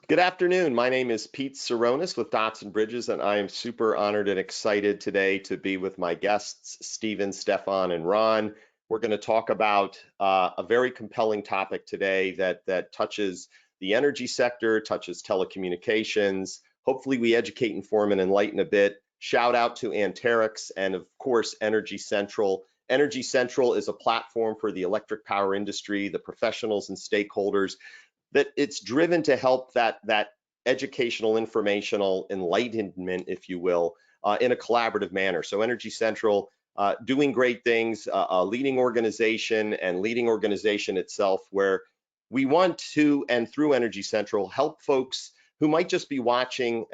Good afternoon. My name is Pete Saronis with Dots and Bridges, and I am super honored and excited today to be with my guests, Stephen, Stefan, and Ron. We're going to talk about a very compelling topic today that touches the energy sector, touches telecommunications. Hopefully, we educate, inform, and enlighten a bit. Shout out to Anterix and, of course, Energy Central. Energy Central is a platform for the electric power industry, the professionals and stakeholders that it's driven to help that educational, informational enlightenment, if you will, in a collaborative manner. So Energy Central doing great things, a leading organization and leading organization itself, where we want to, and through Energy Central, help folks who might just be watching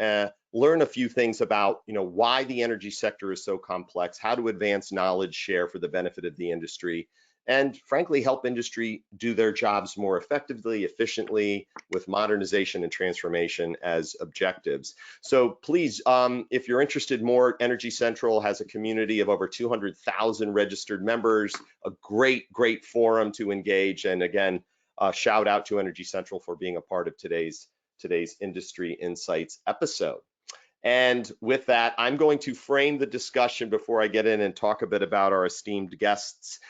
learn a few things about, why the energy sector is so complex, how to advance knowledge share for the benefit of the industry, and frankly, help industry do their jobs more effectively, efficiently, with modernization and transformation as objectives. So please, if you're interested more, Energy Central has a community of over 200,000 registered members, a great forum to engage. And again, shout out to Energy Central for being a part of today's Industry Insights episode. And with that, I'm going to frame the discussion before I get in and talk a bit about our esteemed guests.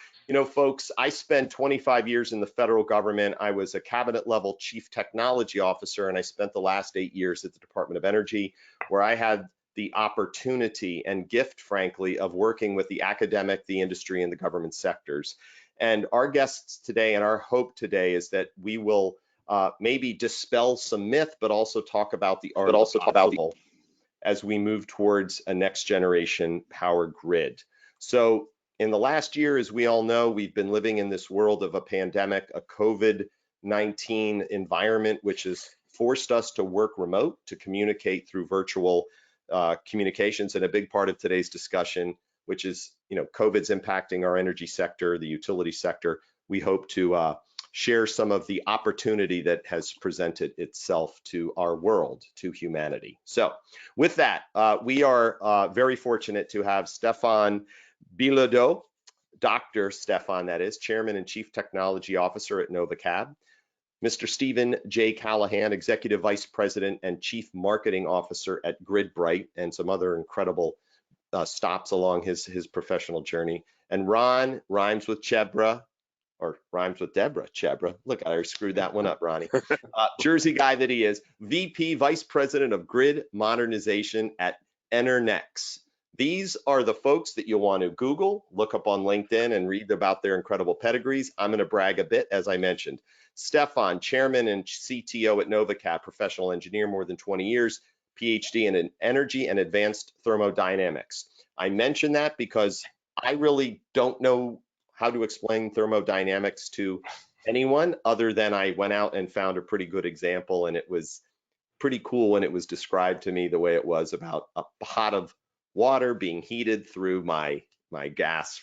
Folks, I spent 25 years in the federal government. I was a cabinet level chief technology officer, and I spent the last 8 years at the Department of Energy, where I had the opportunity and gift, frankly, of working with the academic, the industry, and the government sectors. And our guests today, and our hope today, is that we will maybe dispel some myth, but also talk about the art of the possible as we move towards a next generation power grid. So in the last year, as we all know, we've been living in this world of a pandemic, a COVID-19 environment, which has forced us to work remote, to communicate through virtual communications. And a big part of today's discussion, which is, COVID's impacting our energy sector, the utility sector. We hope to share some of the opportunity that has presented itself to our world, to humanity. So with that, we are very fortunate to have Stefan Bilodeau, Dr. Stefan, that is, Chairman and Chief Technology Officer at NovaCab, Mr. Stephen J. Callahan, Executive Vice President and Chief Marketing Officer at GridBright, and some other incredible stops along his professional journey, and Ron, rhymes with Chopra, or rhymes with Deborah, Chopra. Look, I screwed that one up, Ronnie. Jersey guy that he is, VP, Vice President of Grid Modernization at Anterix. These are the folks that you'll want to Google, look up on LinkedIn, and read about their incredible pedigrees. I'm going to brag a bit, as I mentioned. Stefan, Chairman and CTO at NovaCab, professional engineer, more than 20 years, PhD in energy and advanced thermodynamics. I mention that because I really don't know how to explain thermodynamics to anyone other than I went out and found a pretty good example, and it was pretty cool when it was described to me the way it was, about a pot of water being heated through my gas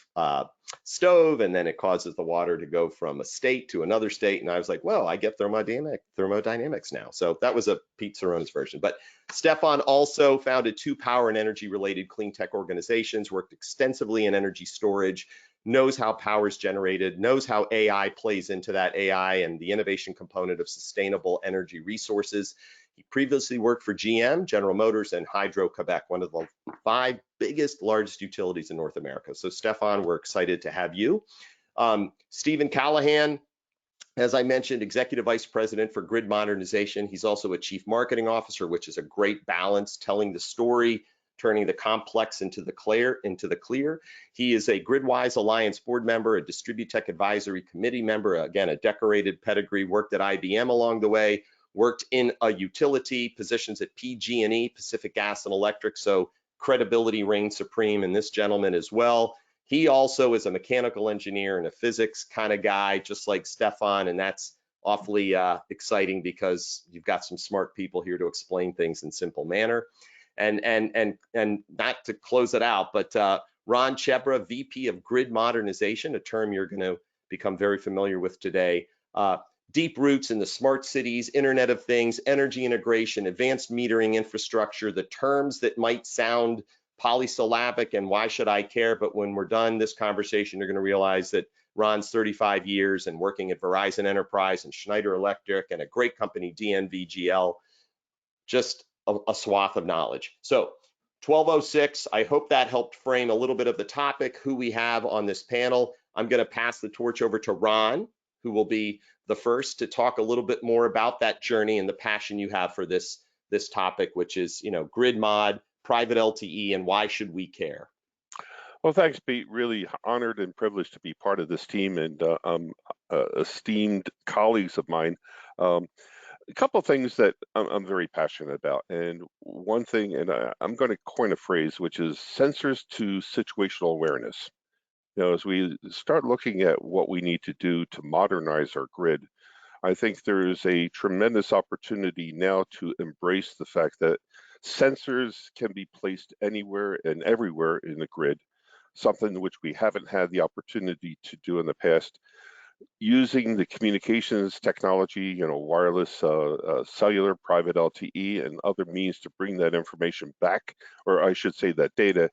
stove, and then it causes the water to go from a state to another state. And I was like, well, I get thermodynamics now. So that was a Pete Saronis version. But Stefan also founded 2 power and energy related clean tech organizations, worked extensively in energy storage, knows how power is generated, knows how AI plays into that, AI and the innovation component of sustainable energy resources. He previously worked for GM, General Motors, and Hydro-Quebec, one of the 5 largest utilities in North America. So Stefan, we're excited to have you. Stephen Callahan, as I mentioned, Executive Vice President for Grid Modernization. He's also a Chief Marketing Officer, which is a great balance, telling the story, turning the complex into the clear. He is a GridWise Alliance board member, a Distributech Advisory Committee member, again, a decorated pedigree, worked at IBM along the way, worked in a utility, positions at PG&E, Pacific Gas and Electric, so credibility reigns supreme in this gentleman as well. He also is a mechanical engineer and a physics kind of guy, just like Stefan, and that's awfully exciting because you've got some smart people here to explain things in simple manner. And not to close it out, but Ron Chopra, VP of Grid Modernization, a term you're going to become very familiar with today. Deep roots in the smart cities, Internet of Things, energy integration, advanced metering infrastructure, the terms that might sound polysyllabic and why should I care, but when we're done this conversation, you're going to realize that Ron's 35 years and working at Verizon Enterprise and Schneider Electric and a great company, DNVGL, just a swath of knowledge. So 1206, I hope that helped frame a little bit of the topic, who we have on this panel. I'm going to pass the torch over to Ron, who will be the first to talk a little bit more about that journey and the passion you have for this topic, which is, grid mod, private LTE, and why should we care? Well, thanks, Pete. Really honored and privileged to be part of this team and esteemed colleagues of mine. A couple of things that I'm very passionate about, and one thing, and I'm going to coin a phrase, which is sensors to situational awareness. As we start looking at what we need to do to modernize our grid, I think there is a tremendous opportunity now to embrace the fact that sensors can be placed anywhere and everywhere in the grid, something which we haven't had the opportunity to do in the past, using the communications technology, wireless, cellular, private LTE, and other means to bring that information back, or I should say that data,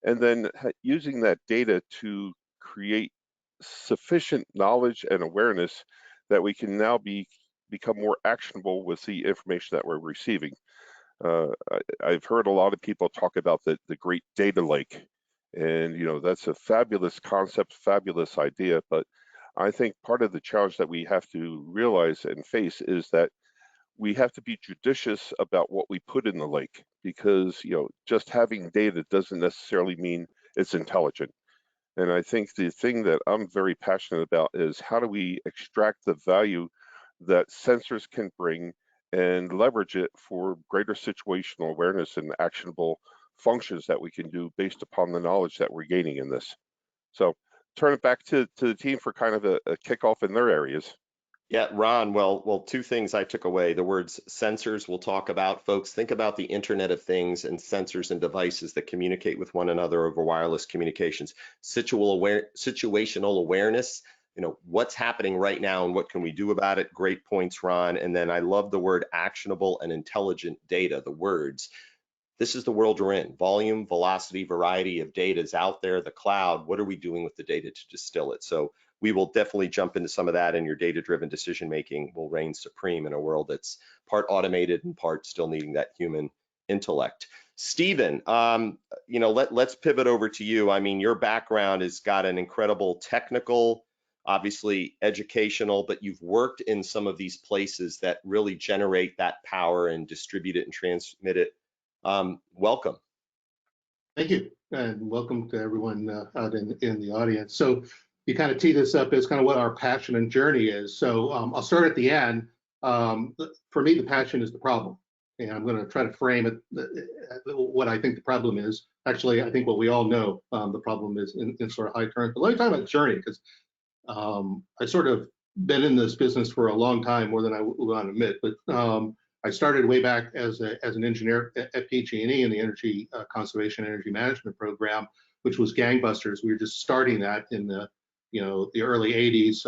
and then using that data to create sufficient knowledge and awareness that we can now become more actionable with the information that we're receiving. I've heard a lot of people talk about the great data lake, and that's a fabulous concept, fabulous idea, but I think part of the challenge that we have to realize and face is that we have to be judicious about what we put in the lake, because just having data doesn't necessarily mean it's intelligent. And I think the thing that I'm very passionate about is how do we extract the value that sensors can bring and leverage it for greater situational awareness and actionable functions that we can do based upon the knowledge that we're gaining in this. So turn it back to the team for kind of a kickoff in their areas. Yeah, Ron, well, two things I took away. The words sensors we'll talk about. Folks, think about the Internet of Things and sensors and devices that communicate with one another over wireless communications. Situational awareness, what's happening right now and what can we do about it? Great points, Ron. And then I love the word actionable and intelligent data, the words. This is the world we're in. Volume, velocity, variety of data is out there, the cloud. What are we doing with the data to distill it? So we will definitely jump into some of that, and your data-driven decision-making will reign supreme in a world that's part automated and part still needing that human intellect. Stephen, let's pivot over to you. I mean, your background has got an incredible technical, obviously educational, but you've worked in some of these places that really generate that power and distribute it and transmit it. Welcome. Thank you, and welcome to everyone out in the audience. So you kind of tee this up as kind of what our passion and journey is. So I'll start at the end. For me, the passion is the problem, and I'm going to try to frame it what I think the problem is. Actually, I think what we all know the problem is in sort of high current. But let me talk about journey, because I sort of been in this business for a long time, more than I want to admit. But I started way back as an engineer at PG&E in the Energy Conservation Energy Management Program, which was gangbusters. We were just starting that in the early 80s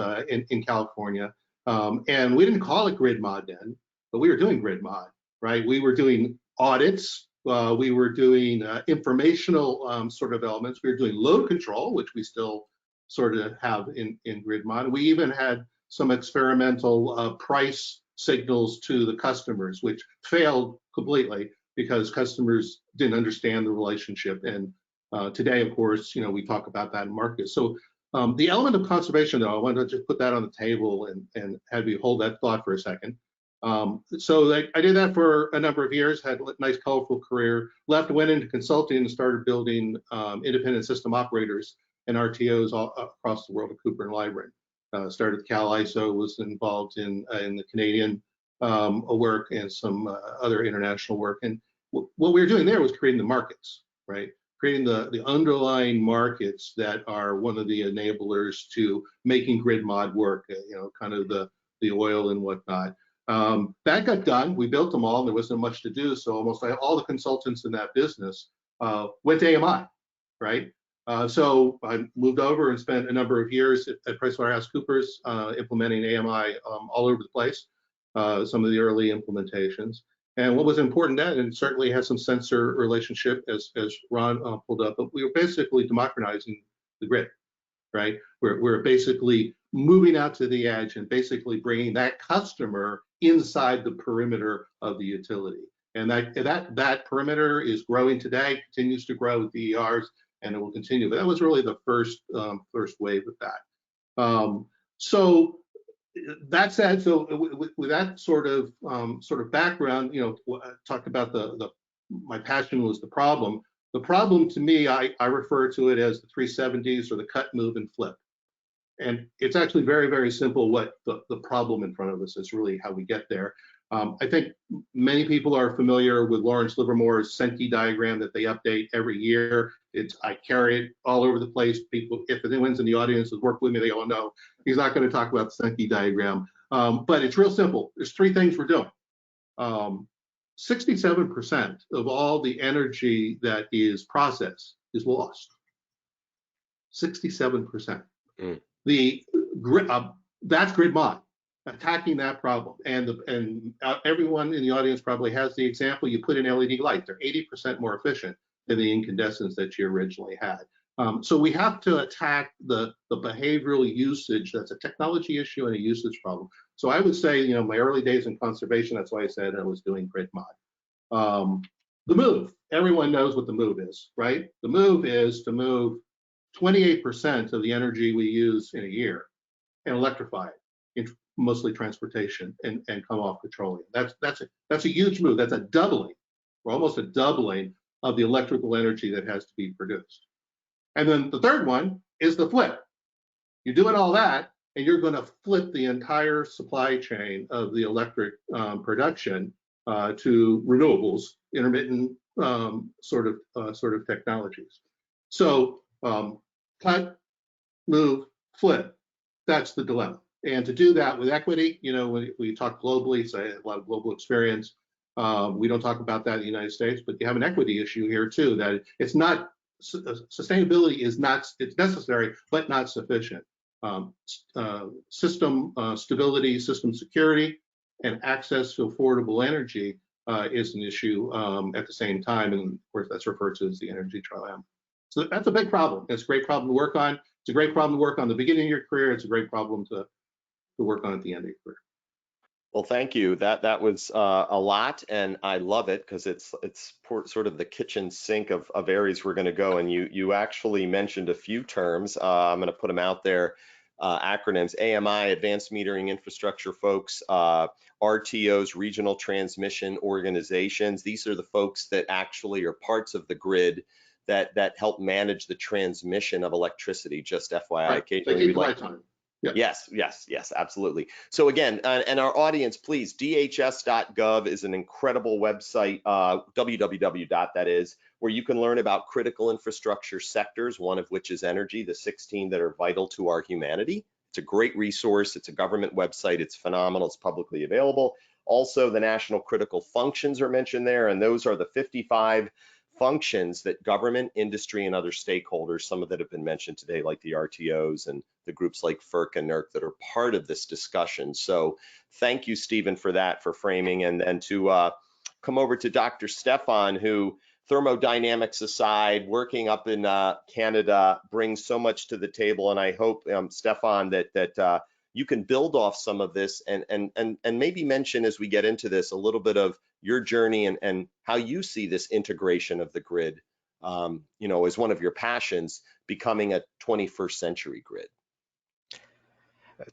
in California, and we didn't call it grid mod then, but we were doing grid mod, right? We were doing audits, we were doing informational sort of elements. We were doing load control, which we still sort of have in grid mod. We even had some experimental price signals to the customers, which failed completely because customers didn't understand the relationship. And today, of course, we talk about that in markets. So the element of conservation, though, I want to just put that on the table and have you hold that thought for a second. So I did that for a number of years, had a nice, colorful career, left, went into consulting and started building independent system operators and RTOs all across the world at Cooper and Lybrand. Started Cal ISO, was involved in the Canadian work and some other international work. And what we were doing there was creating the markets, right? Creating the underlying markets that are one of the enablers to making grid mod work, kind of the oil and whatnot. That got done. We built them all. There wasn't much to do. So almost all the consultants in that business went to AMI, right? So I moved over and spent a number of years at PricewaterhouseCoopers implementing AMI all over the place, some of the early implementations. And what was important then, and certainly has some sensor relationship as Ron pulled up, but we were basically democratizing the grid. right? We're basically moving out to the edge and basically bringing that customer inside the perimeter of the utility. And that perimeter is growing today, continues to grow with DERs, and it will continue. But that was really the first wave of that. So that said, so with that sort of background, talked about my passion was the problem. The problem to me, I refer to it as the 370s or the cut, move, and flip. And it's actually very, very simple what the problem in front of us is, really how we get there. I think many people are familiar with Lawrence Livermore's Sankey diagram that they update every year. I carry it all over the place. People, if anyone's in the audience has worked with me, they all know he's not going to talk about the Sankey diagram. But it's real simple. There's three things we're doing. 67% of all the energy that is processed is lost. 67%. That's grid mod, attacking that problem. And everyone in the audience probably has the example. You put in LED light, they're 80% more efficient than the incandescents that you originally had. So we have to attack the behavioral usage. That's a technology issue and a usage problem. So I would say, my early days in conservation, that's why I said I was doing grid mod. The move, everyone knows what the move is, right? The move is to move 28% of the energy we use in a year and electrify it, in mostly transportation, and come off petroleum. That's a huge move. That's a doubling, or almost a doubling of the electrical energy that has to be produced. And then the third one is the flip. You're doing all that, and you're going to flip the entire supply chain of the electric production to renewables, intermittent sort of technologies. So cut, move, flip. That's the dilemma. And to do that with equity, when we talk globally, so I have a lot of global experience. We don't talk about that in the United States, but you have an equity issue here too. That it's not sustainability is not, it's necessary but not sufficient. System stability, system security, and access to affordable energy is an issue at the same time, and of course that's referred to as the energy trilemma. So that's a big problem. It's a great problem to work on. It's a great problem to work on the beginning of your career. It's a great problem to work on at the end of your career. Well, thank you. That was a lot, and I love it because it's sort of the kitchen sink of areas we're going to go. And you actually mentioned a few terms. I'm going to put them out there. Acronyms: AMI, Advanced Metering Infrastructure folks, RTOs, Regional Transmission Organizations. These are the folks that actually are parts of the grid that help manage the transmission of electricity. Just FYI, Right. occasionally we like. Yep. Yes, absolutely. So again, and our audience, please, dhs.gov is an incredible website, www. that is, where you can learn about critical infrastructure sectors, one of which is energy, the 16 that are vital to our humanity. It's a great resource. It's a government website. It's phenomenal. It's publicly available. Also, the national critical functions are mentioned there, and those are the 55 functions that government, industry, and other stakeholders, some of that have been mentioned today, like the RTOs and the groups like FERC and NERC that are part of this discussion. So thank you, Stephen, for that, for framing. And then to come over to Dr. Stefan, who, thermodynamics aside, working up in Canada, brings so much to the table. And I hope, Stefan, that you can build off some of this and maybe mention, as we get into this, a little bit of your journey and how you see this integration of the grid, as one of your passions, becoming a 21st century grid.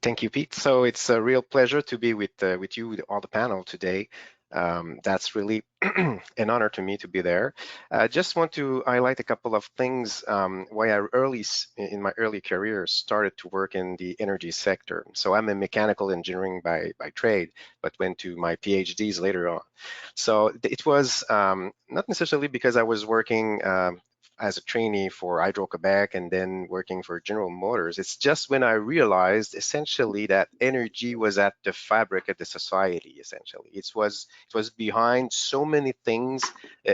Thank you, Pete. So it's a real pleasure to be with you on the panel today. That's really an honor to me to be there. I just want to highlight a couple of things why I in my early career started to work in the energy sector. So I'm a mechanical engineering by trade, but went to my PhDs later on. So it was not necessarily because I was working as a trainee for Hydro-Quebec and then working for General Motors. It's just when I realized essentially that energy was at the fabric of the society, essentially. It was behind so many things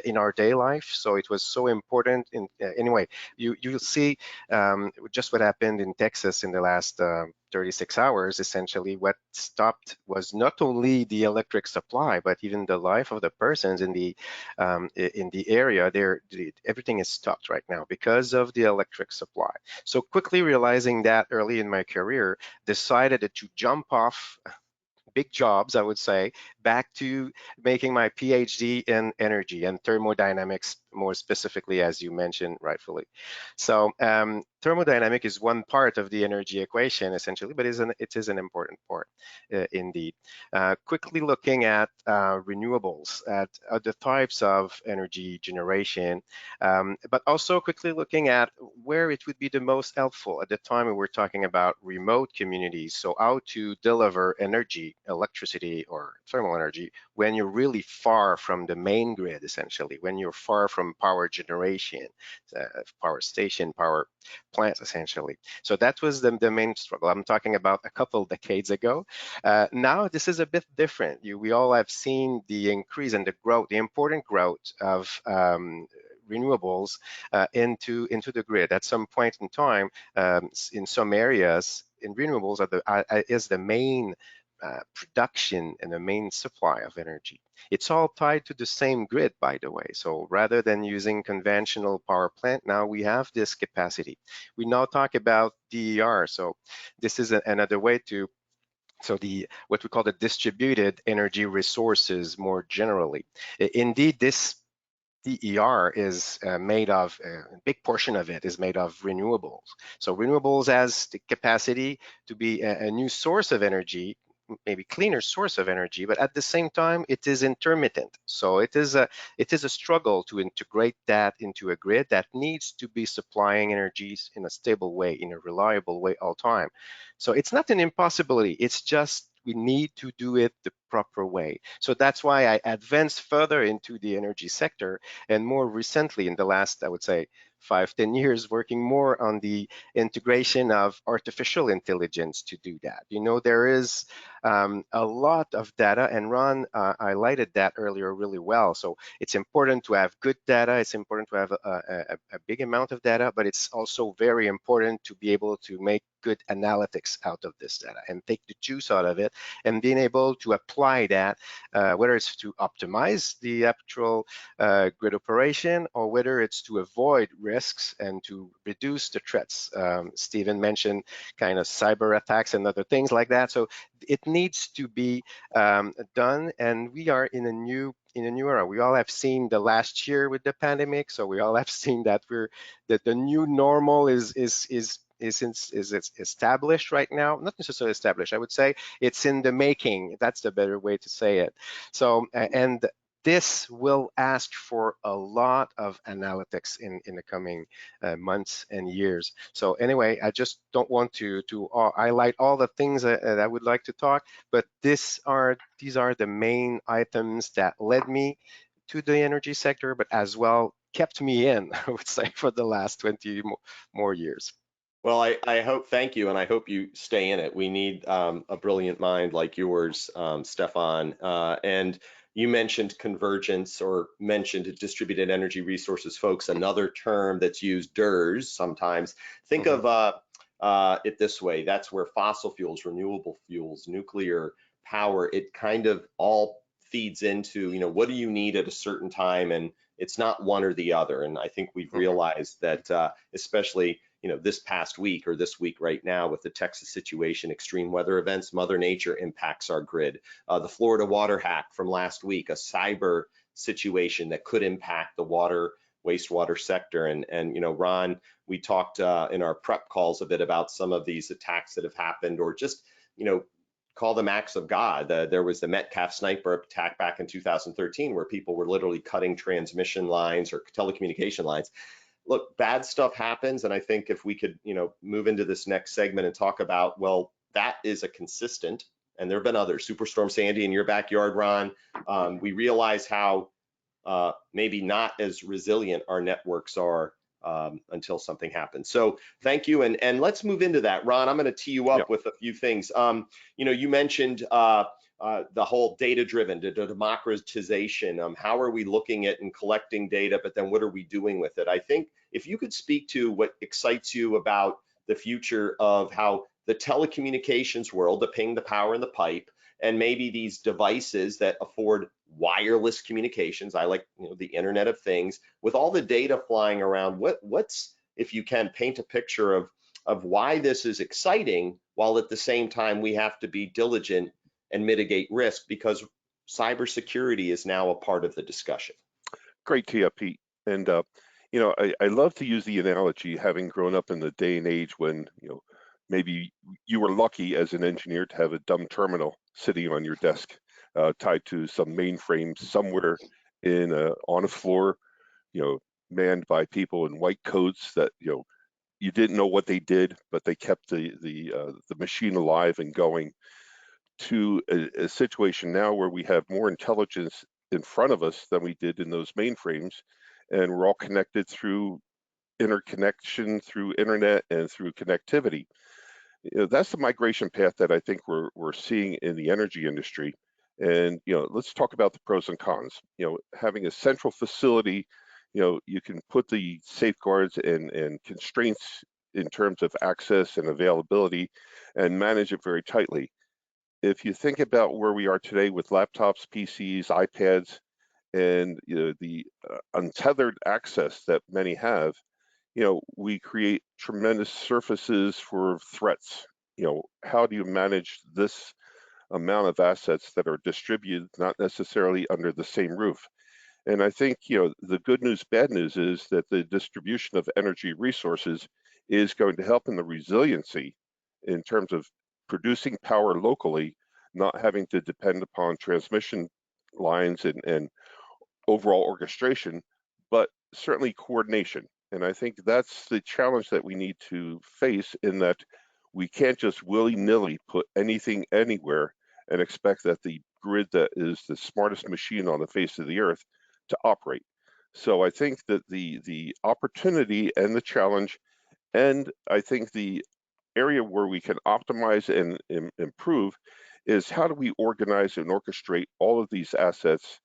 in our day life, so it was so important. Anyway, you'll see just what happened in Texas in the last 36 hours, essentially what stopped was not only the electric supply, but even the life of the persons in the area. Everything is stopped right now because of the electric supply. So quickly realizing that early in my career, decided to jump off big jobs, I would say, back to making my PhD in energy and thermodynamics, more specifically, as you mentioned rightfully. So thermodynamic is one part of the energy equation, essentially, but it is an important part indeed. Quickly looking at renewables, at the types of energy generation, but also quickly looking at where it would be the most helpful. At the time, we were talking about remote communities, so how to deliver energy, electricity or thermal energy when you're really far from the main grid, essentially, when you're far from power generation, power station, power plants, essentially. So that was the main struggle. I'm talking about a couple decades ago. Now this is a bit different. We all have seen the increase and the growth, the important growth of renewables into the grid. At some point in time, in some areas, in renewables is the main production and the main supply of energy. It's all tied to the same grid, by the way. So rather than using conventional power plant, now we have this capacity. We now talk about DER. So this is another way to, so what we call the distributed energy resources more generally. Indeed, this DER is made of, a big portion of it is made of renewables. So renewables has the capacity to be a new source of energy, maybe cleaner source of energy, but at the same time, it is intermittent. So it is a struggle to integrate that into a grid that needs to be supplying energies in a stable way, in a reliable way all time. So it's not an impossibility, it's just we need to do it the proper way. So that's why I advanced further into the energy sector, and more recently in the last, I would say, 5-10 years, working more on the integration of artificial intelligence to do that. You know, there is a lot of data, and Ron highlighted that earlier really well. So it's important to have good data, it's important to have a big amount of data, but it's also very important to be able to make good analytics out of this data and take the juice out of it, and being able to apply that, whether it's to optimize the actual grid operation or whether it's to avoid risks and to reduce the threats. Stephen mentioned kind of cyber attacks and other things like that. So it needs to be done, and we are in a new era. We all have seen the last year with the pandemic, so we all have seen that the new normal is established right now. Not necessarily established, I would say it's in the making. That's the better way to say it. So and this will ask for a lot of analytics in the coming months and years. So anyway, I just don't want to highlight all the things that I would like to talk, but these are the main items that led me to the energy sector, but as well kept me in, I would say, for the last 20 more years. Well, I hope, thank you, and I hope you stay in it. We need a brilliant mind like yours, Stefan. And you mentioned convergence, or mentioned distributed energy resources, folks. Another term that's used, DERs, sometimes. Think of it this way: that's where fossil fuels, renewable fuels, nuclear power, it kind of all feeds into, you know, what do you need at a certain time, and it's not one or the other. And I think we've realized that, especially, you know, this past week, or this week right now with the Texas situation, extreme weather events, Mother Nature impacts our grid. The Florida water hack from last week, a cyber situation that could impact the water, wastewater sector. And you know, Ron, we talked in our prep calls a bit about some of these attacks that have happened, or just, you know, call them acts of God. There was the Metcalf sniper attack back in 2013, where people were literally cutting transmission lines or telecommunication lines. Look, bad stuff happens, and I think if we could, you know, move into this next segment and talk about, well, that is a consistent, and there have been others, Superstorm Sandy in your backyard, Ron. We realize how maybe not as resilient our networks are until something happens. So thank you, and let's move into that. Ron, I'm going to tee you up with a few things. You know, you mentioned the whole data-driven, the democratization. How are we looking at and collecting data, but then what are we doing with it? I think if you could speak to what excites you about the future of how the telecommunications world, the ping, the power, and the pipe, and maybe these devices that afford wireless communications. I like, the Internet of Things, with all the data flying around. What's, if you can paint a picture of why this is exciting, while at the same time we have to be diligent and mitigate risk, because cybersecurity is now a part of the discussion. Great tee up, Pete. And I love to use the analogy, having grown up in the day and age when maybe you were lucky as an engineer to have a dumb terminal sitting on your desk, tied to some mainframe somewhere on a floor, manned by people in white coats that you didn't know what they did, but they kept the machine alive and going. To a situation now where we have more intelligence in front of us than we did in those mainframes, and we're all connected through interconnection, through internet, and through connectivity. That's the migration path that I think we're seeing in the energy industry. And let's talk about the pros and cons. Having a central facility, you can put the safeguards and constraints in terms of access and availability and manage it very tightly. If you think about where we are today with laptops, PCs, iPads, and the untethered access that many have, we create tremendous surfaces for threats. How do you manage this amount of assets that are distributed, not necessarily under the same roof? And I think, the good news, bad news is that the distribution of energy resources is going to help in the resiliency in terms of producing power locally, not having to depend upon transmission lines and overall orchestration, but certainly coordination. And I think that's the challenge that we need to face, in that we can't just willy-nilly put anything anywhere and expect that the grid that is the smartest machine on the face of the earth to operate. So I think that the opportunity and the challenge, and I think the area where we can optimize and improve, is how do we organize and orchestrate all of these assets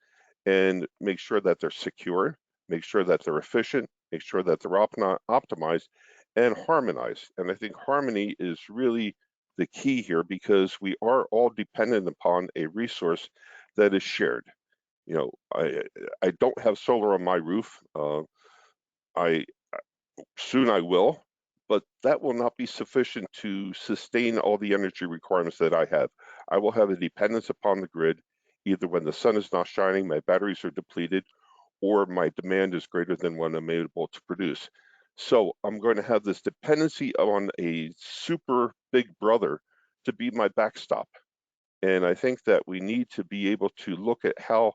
and make sure that they're secure, make sure that they're efficient, make sure that they're optimized and harmonized. And I think harmony is really the key here, because we are all dependent upon a resource that is shared. I don't have solar on my roof. Soon I will, but that will not be sufficient to sustain all the energy requirements that I have. I will have a dependence upon the grid, either when the sun is not shining, my batteries are depleted, or my demand is greater than what I'm able to produce. So I'm going to have this dependency on a super big brother to be my backstop. And I think that we need to be able to look at how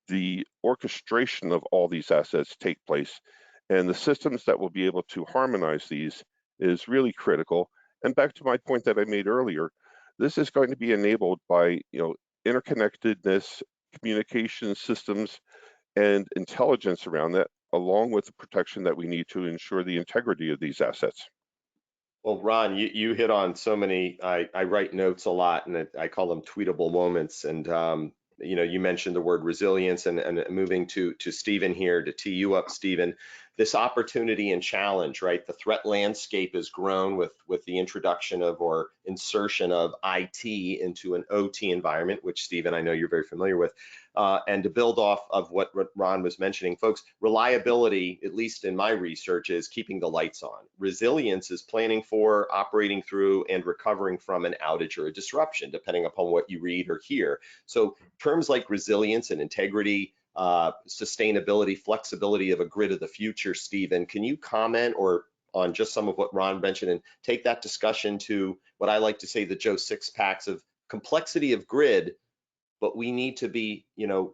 the orchestration of all these assets take place, and the systems that will be able to harmonize these is really critical. And back to my point that I made earlier, this is going to be enabled by interconnectedness, communication systems, and intelligence around that, along with the protection that we need to ensure the integrity of these assets. Well, Ron, you hit on so many. I write notes a lot, and I call them tweetable moments. And you mentioned the word resilience, and moving to Stephen here to tee you up, Stephen. This opportunity and challenge, right? The threat landscape has grown with the introduction of, or insertion of, IT into an OT environment, which, Stephen, I know you're very familiar with. And to build off of what Ron was mentioning, folks, reliability, at least in my research, is keeping the lights on. Resilience is planning for, operating through, and recovering from an outage or a disruption, depending upon what you read or hear. So terms like resilience and integrity, sustainability, flexibility of a grid of the future, Stephen, can you comment on just some of what Ron mentioned, and take that discussion to what I like to say the Joe Sixpacks of complexity of grid, but we need to be,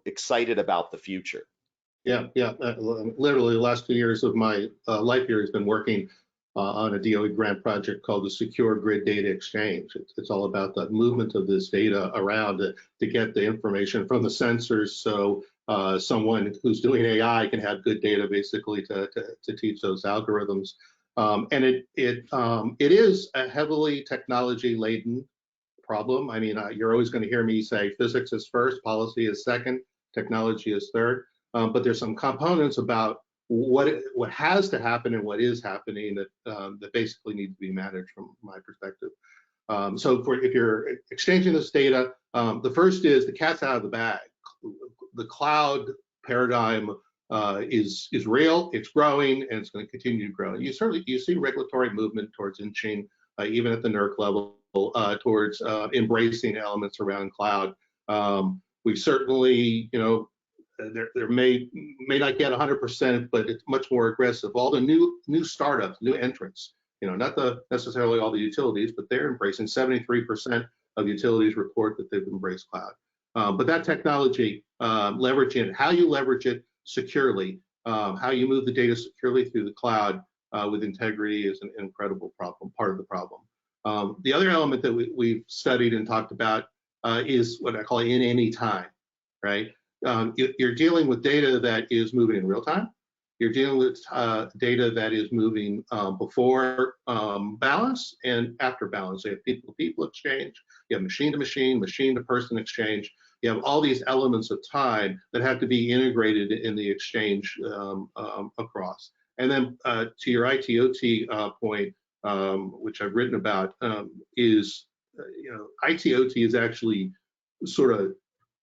excited about the future. Yeah. Literally, the last 2 years of my life here has been working on a DOE grant project called the Secure Grid Data Exchange. It's all about the movement of this data around to get the information from the sensors, so someone who's doing AI can have good data, basically, to teach those algorithms. And it is a heavily technology laden problem. I mean, you're always going to hear me say physics is first, policy is second, technology is third. But there's some components about what has to happen and what is happening that basically need to be managed from my perspective. So if you're exchanging this data, the first is the cat's out of the bag. The cloud paradigm is real, it's growing, and it's going to continue to grow. And you see regulatory movement towards inching, even at the NERC level, towards embracing elements around cloud. We certainly, there may not get 100%, but it's much more aggressive. All the new startups, new entrants, not necessarily all the utilities, but they're embracing 73% of utilities report that they've embraced cloud. But that technology, leveraging it, how you leverage it securely, how you move the data securely through the cloud with integrity is an incredible problem, part of the problem. The other element that we've studied and talked about is what I call in any time, right? You're dealing with data that is moving in real time. You're dealing with data that is moving before balance and after balance. You have people-to-people exchange, you have machine-to-machine, machine-to-person exchange. You have all these elements of time that have to be integrated in the exchange across. And then to your IT/OT point, which I've written about, is IT/OT is actually sort of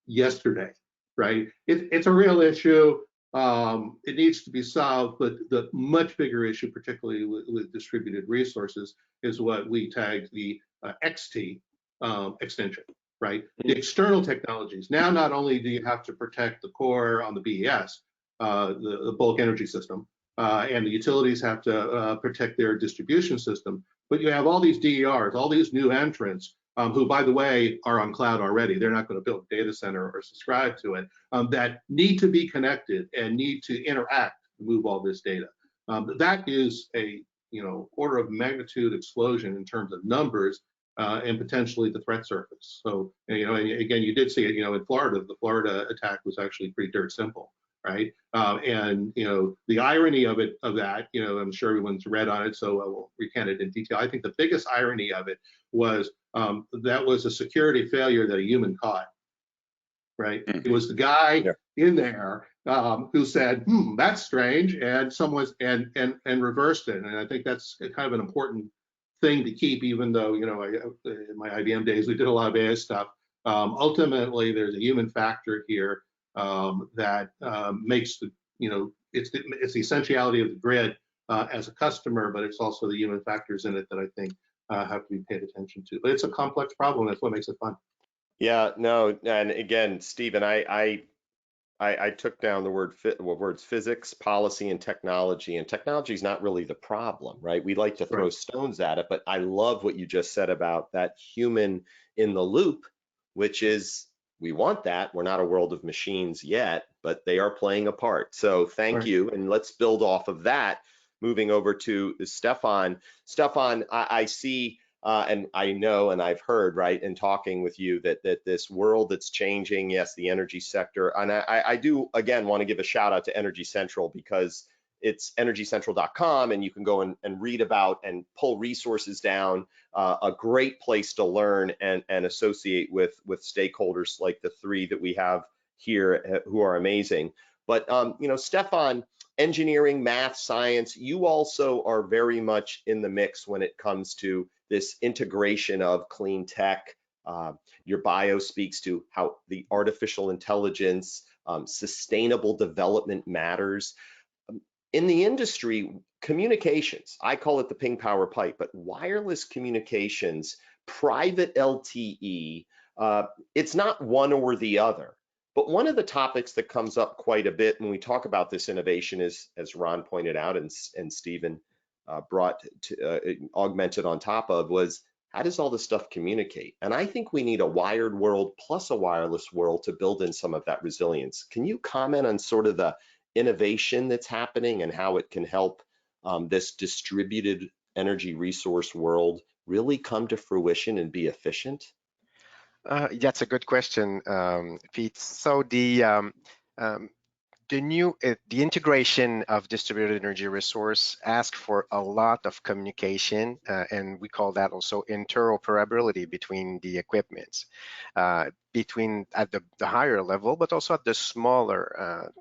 yesterday, right? It's a real issue. It needs to be solved, but the much bigger issue, particularly with distributed resources, is what we tagged the XT extension, right? The external technologies. Now, not only do you have to protect the core on the BES, the bulk energy system, and the utilities have to protect their distribution system, but you have all these DERs, all these new entrants, who, by the way, are on cloud already. They're not going to build a data center or subscribe to it, that need to be connected and need to interact to move all this data. That is a order of magnitude explosion in terms of numbers and potentially the threat surface. So, and again, you did see it, in Florida. The Florida attack was actually pretty dirt simple, right? And the irony of that, I'm sure everyone's read on it, so I won't recant it in detail. I think the biggest irony of it was that was a security failure that a human caught, right? It was the guy in there who said, that's strange, and and reversed it. And I think that's kind of an important thing to keep, even though, in my IBM days, we did a lot of AI stuff. Ultimately, there's a human factor here that makes it's the essentiality of the grid as a customer, but it's also the human factors in it that I think have to be paid attention to. But it's a complex problem. That's what makes it fun. Yeah, no, and again, Stephen, I took down the words physics, policy, and technology is not really the problem, right? We like to throw stones at it, but I love what you just said about that human in the loop, which is, we want that. We're not a world of machines yet, but they are playing a part. So thank you, and let's build off of that. Moving over to Stefan. Stefan, I see and I know, and I've heard, right, in talking with you, that this world that's changing, yes, the energy sector, and I do, again, want to give a shout out to Energy Central, because it's energycentral.com, and you can go and read about and pull resources down, a great place to learn and associate with stakeholders like the three that we have here who are amazing. But, Stefan, engineering, math, science, you also are very much in the mix when it comes to this integration of clean tech. Your bio speaks to how the artificial intelligence, sustainable development matters. In the industry, communications, I call it the ping power pipe, but wireless communications, private LTE, it's not one or the other. But one of the topics that comes up quite a bit when we talk about this innovation is, as Ron pointed out and Stephen brought to, augmented on top of, was how does all this stuff communicate? And I think we need a wired world plus a wireless world to build in some of that resilience. Can you comment on sort of the innovation that's happening and how it can help this distributed energy resource world really come to fruition and be efficient? That's a good question, Pete. So the integration of distributed energy resource asks for a lot of communication, and we call that also interoperability between the equipments, between at the higher level, but also at the smaller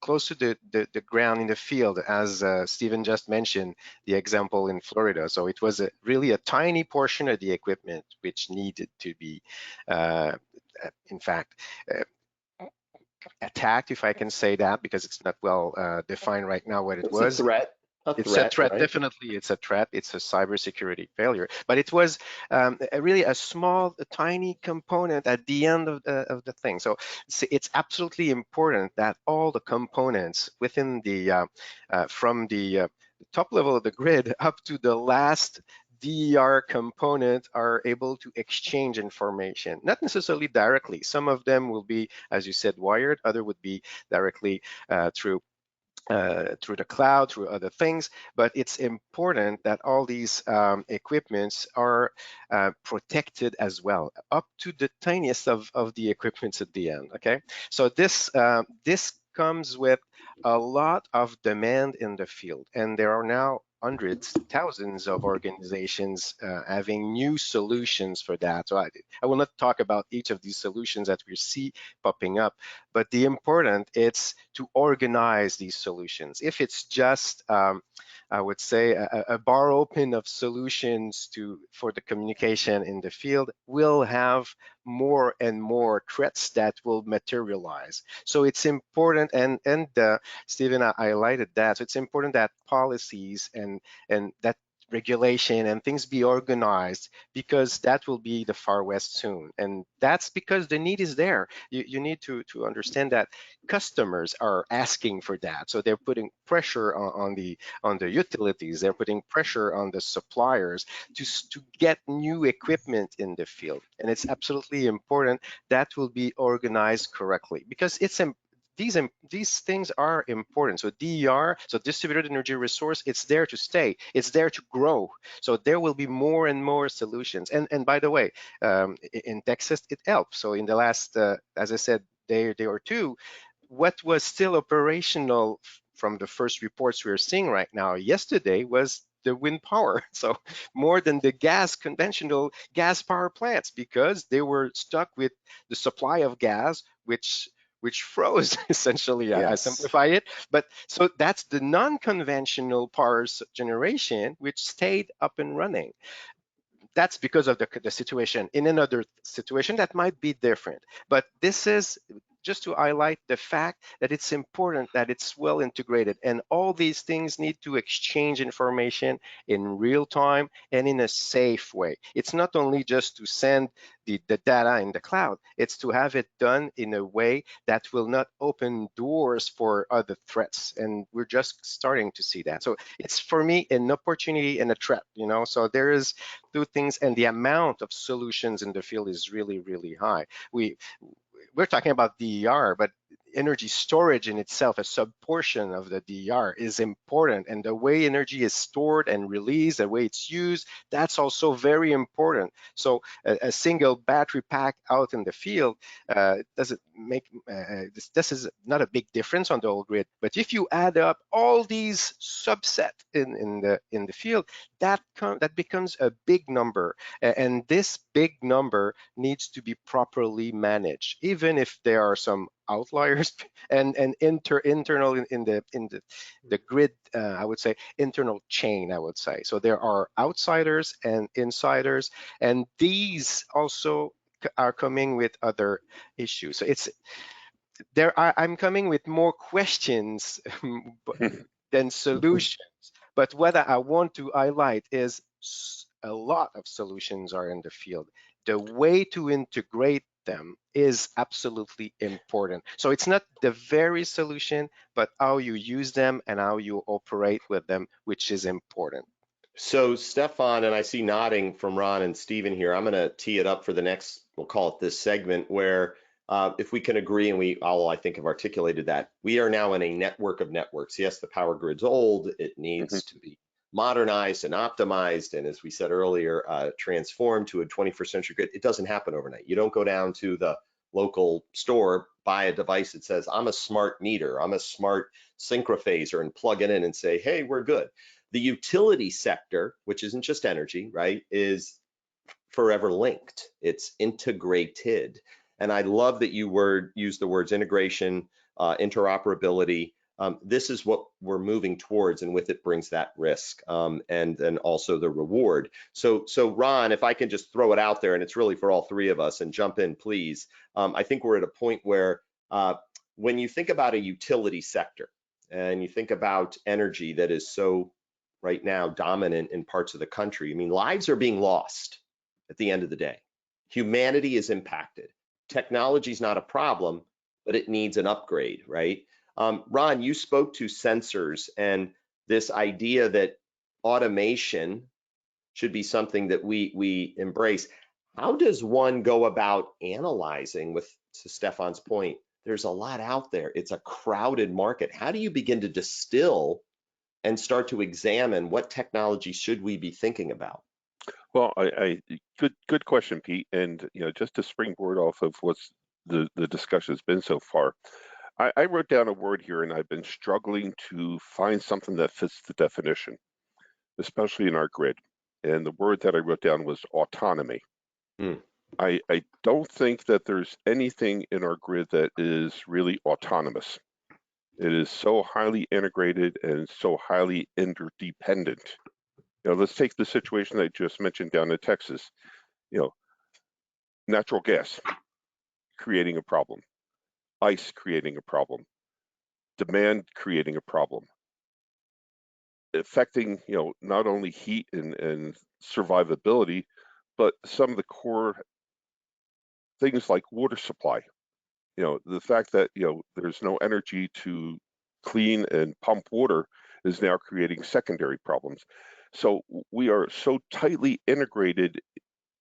close to the ground in the field, as Stephen just mentioned, the example in Florida. So it was really a tiny portion of the equipment which needed to be, in fact, attacked, if I can say that, because it's not well defined right now what it It's was. It's a threat, right? definitely. It's a threat. It's a cybersecurity failure. But it was really a small, a tiny component at the end of the thing. So it's absolutely important that all the components within the from the top level of the grid up to the last DER component are able to exchange information, not necessarily directly. Some of them will be, as you said, wired. Other would be directly through the cloud, through other things, but it's important that all these equipments are protected as well, up to the tiniest of the equipments at the end, okay? So this comes with a lot of demand in the field, and there are now hundreds, thousands of organizations having new solutions for that. So I will not talk about each of these solutions that we see popping up, but the important it's to organize these solutions. If it's just I would say a bar open of solutions for the communication in the field, will have more and more threats that will materialize. So it's important, and Stephen highlighted that. So it's important that policies and that regulation and things be organized, because that will be the Far West soon. And that's because the need is there. You need to understand that customers are asking for that. So they're putting pressure on the utilities, they're putting pressure on the suppliers to get new equipment in the field. And it's absolutely important that will be organized correctly, because it's these things are important. So DER, so distributed energy resource, it's there to stay. It's there to grow. So there will be more and more solutions. And by the way, in Texas, it helps. So in the last, as I said, day or two, what was still operational from the first reports we're seeing right now yesterday was the wind power. So more than the conventional gas power plants, because they were stuck with the supply of gas, which froze essentially. I Yes. simplify it, but so that's the non-conventional power generation which stayed up and running. That's because of the situation. In another situation that might be different, but this is just to highlight the fact that it's important that it's well integrated, and all these things need to exchange information in real time and in a safe way. It's not only just to send the data in the cloud, it's to have it done in a way that will not open doors for other threats. And we're just starting to see that. So it's, for me, an opportunity and a threat, so there is two things, and the amount of solutions in the field is really, really high. We're talking about DER, but energy storage in itself, a sub-portion of the DER, is important. And the way energy is stored and released, the way it's used, that's also very important. So a single battery pack out in the field doesn't make, this is not a big difference on the whole grid. But if you add up all these subset in the field, that becomes a big number. And this big number needs to be properly managed, even if there are some outliers and internal in the grid, I would say internal chain, I would say. So there are outsiders and insiders, and these also are coming with other issues. So I'm coming with more questions than solutions. But what I want to highlight is a lot of solutions are in the field. The way to integrate them is absolutely important. So it's not the very solution, but how you use them and how you operate with them, which is important. So Stefan, and I see nodding from Ron and Stephen here, I'm going to tee it up for the next, we'll call it this segment, where if we can agree, and we all, I think, have articulated that, we are now in a network of networks. Yes, the power grid's old. It needs to be modernized and optimized, and as we said earlier, transformed to a 21st century grid. It doesn't happen overnight. You don't go down to the local store, buy a device that says, I'm a smart meter, I'm a smart synchrophaser, and plug it in and say, hey, we're good. The utility sector, which isn't just energy, right, is forever linked. It's integrated. And I love that you used the words integration, interoperability. This is what we're moving towards, and with it brings that risk and then also the reward. So Ron, if I can just throw it out there, and it's really for all three of us, and jump in, please. I think we're at a point where when you think about a utility sector and you think about energy that is so right now dominant in parts of the country, I mean, lives are being lost at the end of the day. Humanity is impacted. Technology is not a problem, but it needs an upgrade, right? Ron, you spoke to sensors and this idea that automation should be something that we embrace. How does one go about analyzing, to Stefan's point, there's a lot out there. It's a crowded market. How do you begin to distill and start to examine what technology should we be thinking about? Well, good question, Pete. And just to springboard off of what's the discussion has been so far, I wrote down a word here, and I've been struggling to find something that fits the definition, especially in our grid. And the word that I wrote down was autonomy. I don't think that there's anything in our grid that is really autonomous. It is so highly integrated and so highly interdependent. Let's take the situation I just mentioned down in Texas. Natural gas creating a problem, ice creating a problem, demand creating a problem, affecting not only heat and survivability, but some of the core things like water supply. The fact that there's no energy to clean and pump water is now creating secondary problems. So we are so tightly integrated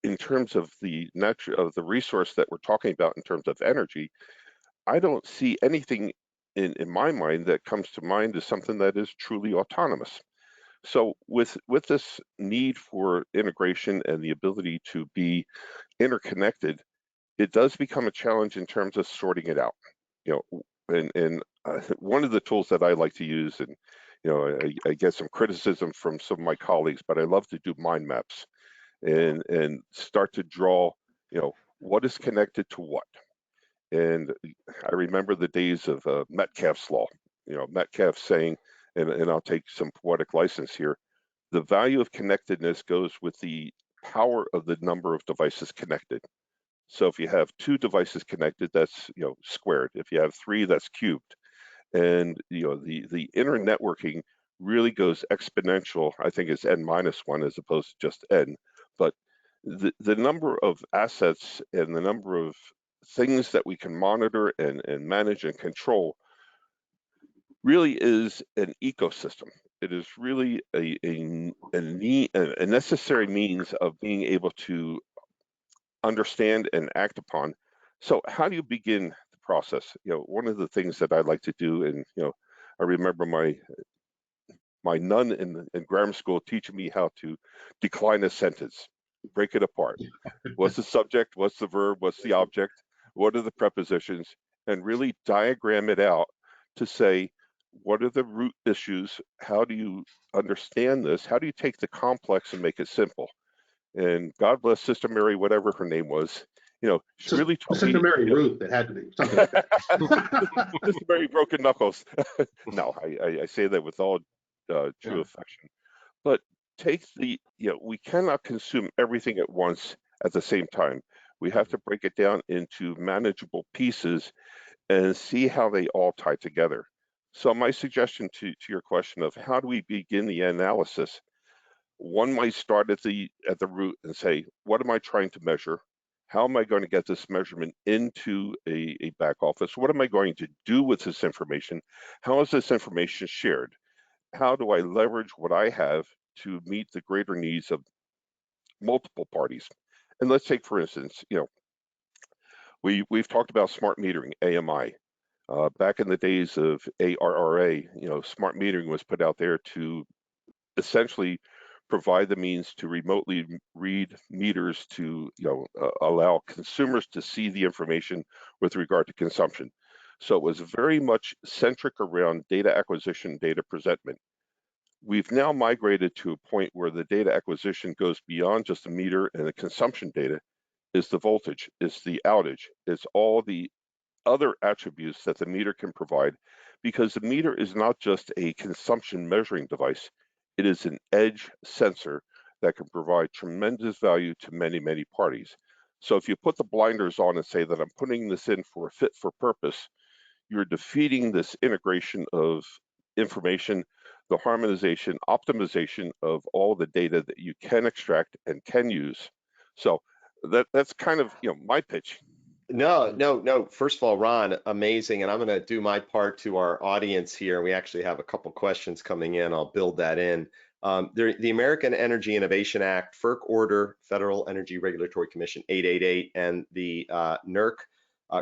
in terms of the resource that we're talking about in terms of energy. I don't see anything in my mind that comes to mind as something that is truly autonomous. So with this need for integration and the ability to be interconnected, it does become a challenge in terms of sorting it out. And one of the tools that I like to use, and I get some criticism from some of my colleagues, but I love to do mind maps and start to draw, what is connected to what. And I remember the days of Metcalfe's law. Metcalfe saying, and I'll take some poetic license here, the value of connectedness goes with the power of the number of devices connected. So if you have 2 devices connected, that's squared. If you have 3, that's cubed. And the inner networking really goes exponential. I think it's n-1 as opposed to just n. But the number of assets and the number of things that we can monitor and manage and control really is an ecosystem. It is really a necessary means of being able to understand and act upon. So how do you begin the process? One of the things that I like to do, and I remember my nun in grammar school teaching me how to decline a sentence, break it apart. What's the subject? What's the verb? What's the object? What are the prepositions? And really diagram it out to say, what are the root issues? How do you understand this? How do you take the complex and make it simple? And God bless Sister Mary, whatever her name was, she really told me. Sister Mary Ruth, it had to be something like that. Sister Mary Broken Knuckles. No, I say that with all true affection. But take we cannot consume everything at once at the same time. We have to break it down into manageable pieces and see how they all tie together. So my suggestion to your question of how do we begin the analysis, one might start at the root and say, what am I trying to measure? How am I going to get this measurement into a back office? What am I going to do with this information? How is this information shared? How do I leverage what I have to meet the greater needs of multiple parties? And let's take, for instance, we've talked about smart metering, AMI. Back in the days of ARRA, smart metering was put out there to essentially provide the means to remotely read meters to allow consumers to see the information with regard to consumption. So it was very much centric around data acquisition, data presentment. We've now migrated to a point where the data acquisition goes beyond just the meter and the consumption data. Is the voltage, it's the outage, it's all the other attributes that the meter can provide, because the meter is not just a consumption measuring device, it is an edge sensor that can provide tremendous value to many, many parties. So if you put the blinders on and say that I'm putting this in for a fit for purpose, you're defeating this integration of information, the harmonization, optimization of all the data that you can extract and can use. So that's kind of my pitch. No. First of all, Ron, amazing. And I'm going to do my part to our audience here. We actually have a couple questions coming in. I'll build that in. The American Energy Innovation Act, FERC order, Federal Energy Regulatory Commission 888, and the NERC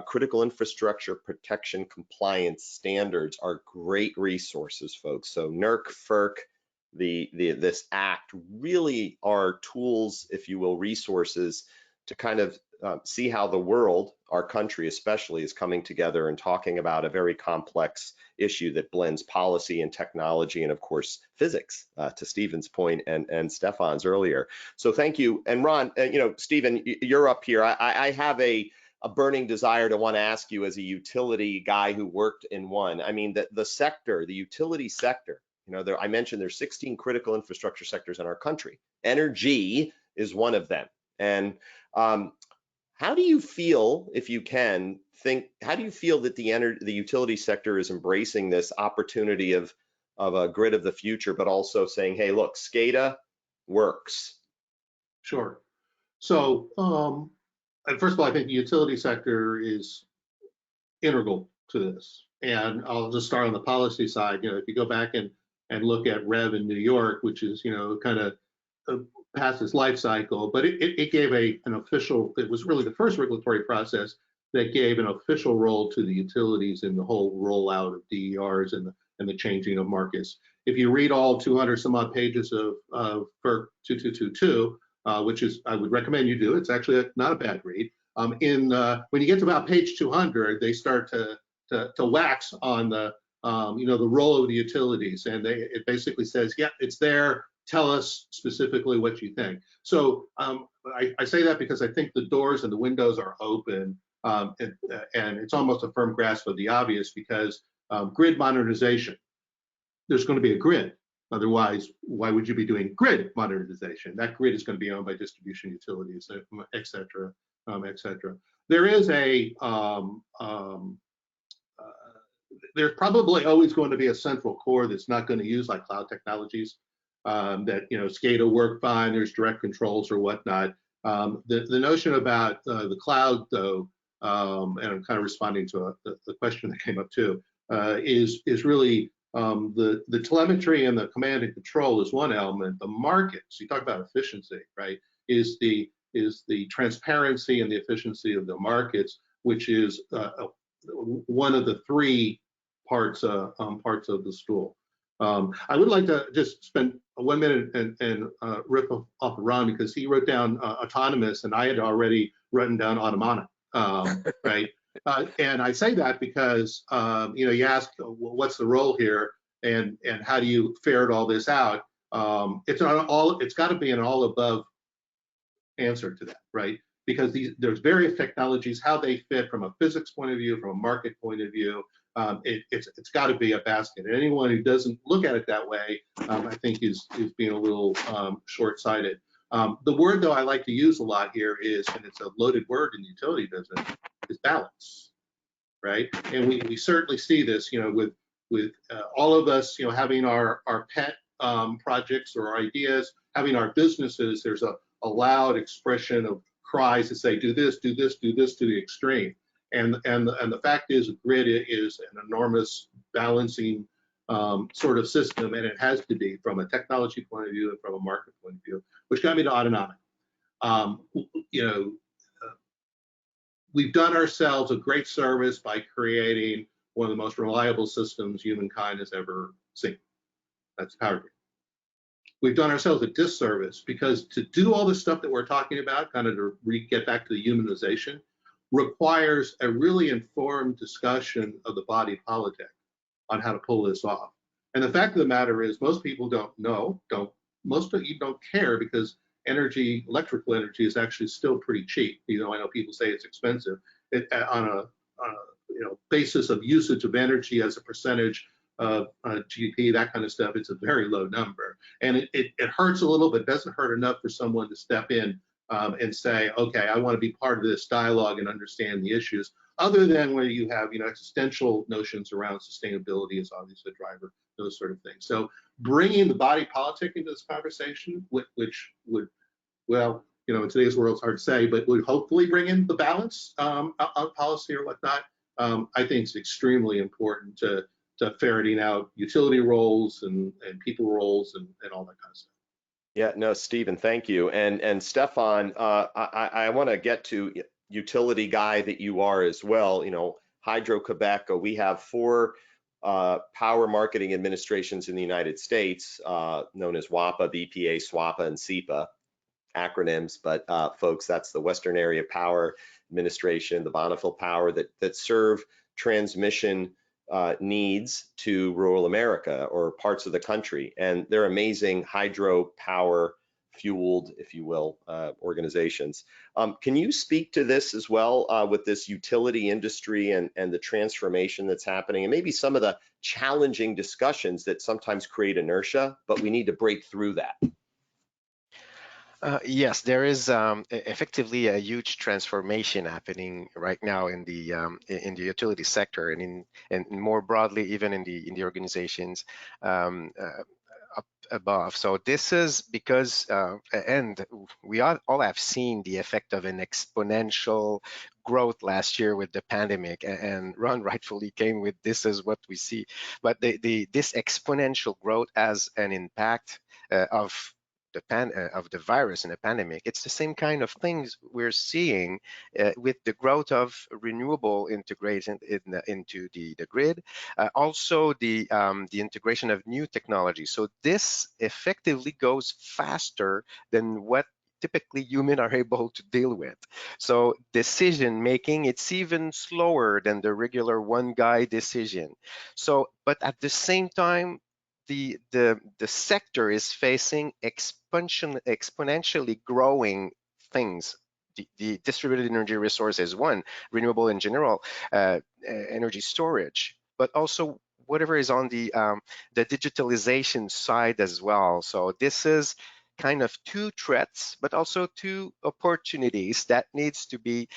Critical Infrastructure Protection Compliance Standards are great resources, folks. So NERC, FERC, this act really are tools, if you will, resources to kind of see how the world, our country especially, is coming together and talking about a very complex issue that blends policy and technology and, of course, physics, to Stephen's point and Stefan's earlier. So thank you. And Ron, Stephen, you're up here. I have a burning desire to want to ask you, as a utility guy who worked in one. I mean, the sector, the utility sector, I mentioned there's 16 critical infrastructure sectors in our country. Energy is one of them. And how do you feel, if you can how do you feel that the utility sector is embracing this opportunity of a grid of the future, but also saying, hey, look, SCADA works? Sure. So, and first of all, I think the utility sector is integral to this. And I'll just start on the policy side. If you go back and look at REV in New York, which is, kind of past its life cycle, but it gave an official, it was really the first regulatory process that gave an official role to the utilities in the whole rollout of DERs and the changing of markets. If you read all 200 some odd pages of FERC 2222, which is, I would recommend you do, it's actually not a bad read. When you get to about page 200, they start to wax on the the role of the utilities, and it basically says, yeah, it's there. Tell us specifically what you think. So I say that because I think the doors and the windows are open, and it's almost a firm grasp of the obvious, because grid modernization, there's going to be a grid. Otherwise, why would you be doing grid modernization? That grid is going to be owned by distribution utilities, et cetera, et cetera. There is there's probably always going to be a central core that's not going to use, like cloud technologies, that SCADA work fine. There's direct controls or whatnot. The notion about the cloud, though, and I'm kind of responding to the question that came up too, is really the telemetry and the command and control is one element. The markets, you talk about efficiency, right? Is the transparency and the efficiency of the markets, which is one of the three parts of the stool. I would like to just spend 1 minute and riff off of Ron, because he wrote down autonomous, and I had already written down automata, right? And I say that because you ask, well, what's the role here, and how do you ferret all this out? It's got to be an all above answer to that, right? Because there's various technologies, how they fit from a physics point of view, from a market point of view. It's got to be a basket. And anyone who doesn't look at it that way, I think is being a little short-sighted. The word, though, I like to use a lot here is, and it's a loaded word in the utility business, is balance, right? And we certainly see this, with all of us, having our pet projects or ideas, having our businesses. There's a loud expression of cries to say, do this, do this, do this to the extreme. And the fact is, a grid is an enormous balancing sort of system, and it has to be from a technology point of view and from a market point of view, which got me to autonomic. We've done ourselves a great service by creating one of the most reliable systems humankind has ever seen. That's power grid. We've done ourselves a disservice, because to do all the stuff that we're talking about, kind of to get back to the humanization, requires a really informed discussion of the body politic on how to pull this off. And the fact of the matter is, most people don't know, most of you don't care, because electrical energy is actually still pretty cheap. I know people say it's expensive. On a basis of usage of energy as a percentage of GDP, that kind of stuff, it's a very low number. And it hurts a little, but it doesn't hurt enough for someone to step in and say, okay, I want to be part of this dialogue and understand the issues, other than where you have, existential notions around sustainability is obviously a driver, those sort of things. So bringing the body politic into this conversation, which would, well, in today's world, it's hard to say, but would hopefully bring in the balance on policy or whatnot, I think it's extremely important to ferreting out utility roles and people roles and all that kind of stuff. Yeah, no, Stephen, thank you. And Stefan, I want to get to utility guy that you are as well. Hydro-Quebec, we have 4 power marketing administrations in the United States, known as WAPA, BPA, SWAPA, and SEPA acronyms. But folks, that's the Western Area Power Administration, the Bonneville Power, that serve transmission needs to rural America or parts of the country. And they're amazing hydropower fueled, if you will, organizations. Can you speak to this as well with this utility industry and the transformation that's happening, and maybe some of the challenging discussions that sometimes create inertia, but we need to break through that? Yes, there is effectively a huge transformation happening right now in the utility sector, and more broadly even in the organizations up above. So this is because, and we all have seen the effect of an exponential growth last year with the pandemic, and Ron rightfully came with this is what we see. But this exponential growth has an impact of the virus and the pandemic. It's the same kind of things we're seeing with the growth of renewable integration into the grid, also the integration of new technology. So this effectively goes faster than what typically humans are able to deal with. So decision making, it's even slower than the regular one guy decision. So, but at the same time, the sector is facing exponentially growing things. The distributed energy resource is one, renewable in general, energy storage, but also whatever is on the digitalization side as well. So this is kind of 2 threats, but also 2 opportunities that needs to be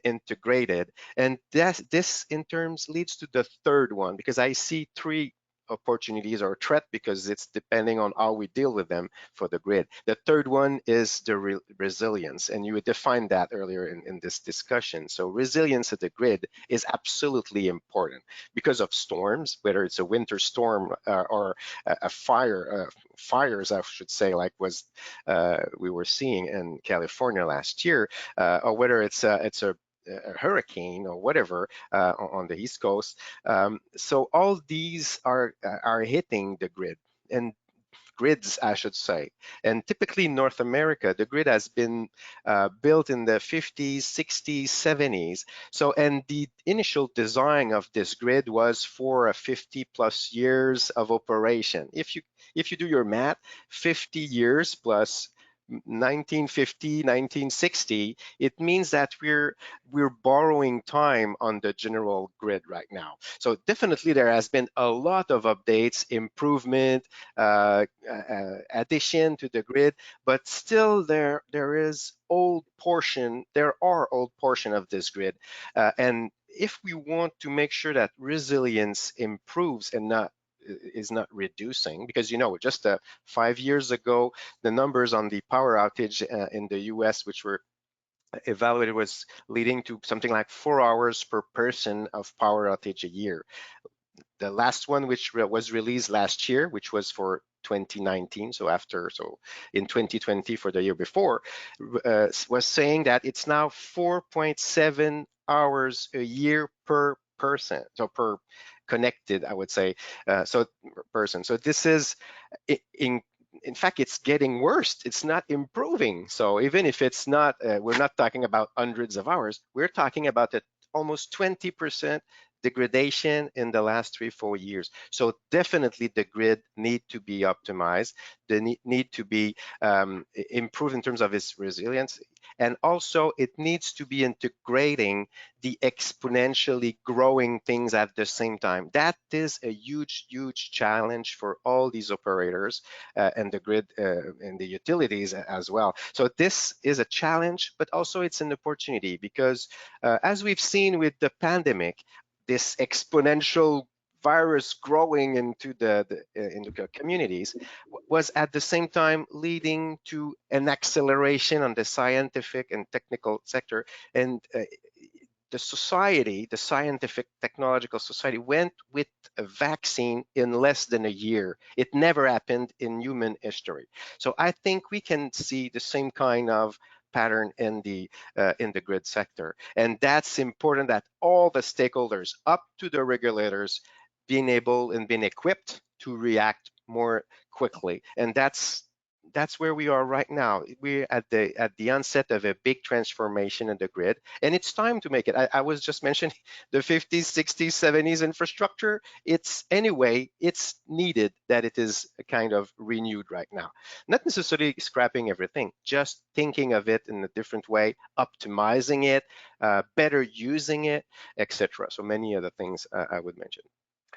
integrated. And this in terms leads to the third one, because I see 3 opportunities or threat, because it's depending on how we deal with them for the grid. The third one is the resilience, and you defined that earlier in this discussion. So resilience of the grid is absolutely important because of storms, whether it's a winter storm or a fires, I should say, like we were seeing in California last year, or whether it's a hurricane or whatever on the East Coast. So all these are hitting the grid, and grids, I should say. And typically in North America, the grid has been built in the 50s, 60s, 70s. So, and the initial design of this grid was for a 50 plus years of operation. If you do your math, 50 years plus 1950, 1960, it means that we're borrowing time on the general grid right now. So definitely there has been a lot of updates, improvement, addition to the grid, but still there are old portion of this grid, and if we want to make sure that resilience improves and is not reducing, because just 5 years ago, the numbers on the power outage in the US, which were evaluated, was leading to something like 4 hours per person of power outage a year. The last one, which was released last year, which was for 2019, so in 2020 for the year before, was saying that it's now 4.7 hours a year per person, so per connected, I would say, person. So this is, in fact, it's getting worse. It's not improving. So even if it's not, we're not talking about hundreds of hours, we're talking about almost 20% degradation in the last 3-4 years. So definitely the grid need to be optimized, the need to be improved in terms of its resilience, and also it needs to be integrating the exponentially growing things at the same time. That is a huge, huge challenge for all these operators and the grid and the utilities as well. So this is a challenge, but also it's an opportunity because as we've seen with the pandemic, this exponential virus growing into the communities was at the same time leading to an acceleration on the scientific and technical sector. And the society, the scientific technological society, went with a vaccine in less than a year. It never happened in human history. So I think we can see the same kind of pattern in the grid sector, and that's important that all the stakeholders, up to the regulators, being able and being equipped to react more quickly. And that's where we are right now. We're at the onset of a big transformation in the grid, and it's time to make it. I was just mentioning the 50s, 60s, 70s infrastructure. It's needed that it is kind of renewed right now. Not necessarily scrapping everything, just thinking of it in a different way, optimizing it, better using it, etc. So many other things I would mention.